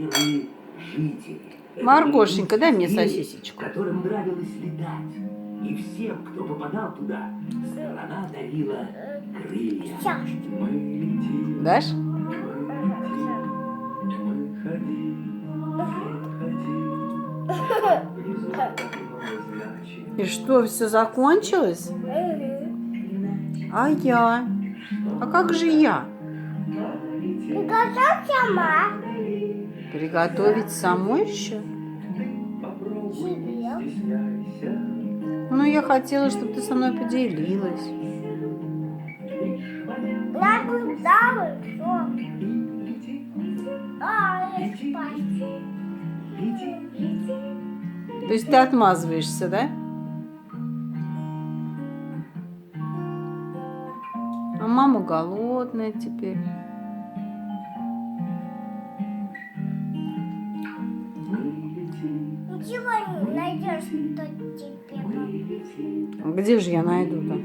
первые жители. Маргошенька, дай мне Звери, сосисечку. которым нравилось летать. И всем, кто попадал туда, страна дарила крылья. Мы летим, Дашь? мы ходим, внизу значит. И что, все закончилось? А я? А как же я? Приготовь сама. Приготовить самой еще? Попробуй, не стесняйся. Ну, я хотела, чтобы ты со мной поделилась. Я туда все. Я спать. То есть ты отмазываешься, да? А мама голодная теперь. Ничего не найдешь, что тебе. Где же я найду-то?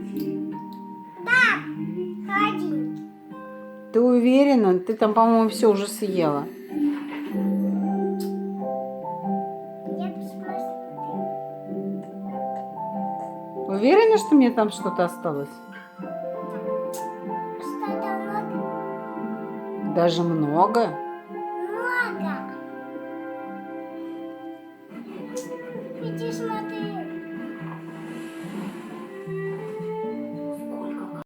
Да, ходи. Ты уверена? Ты там, по-моему, все уже съела. Я посмотрю. Уверена, что мне там что-то осталось? Что-то много. Даже много? Много. Иди смотри.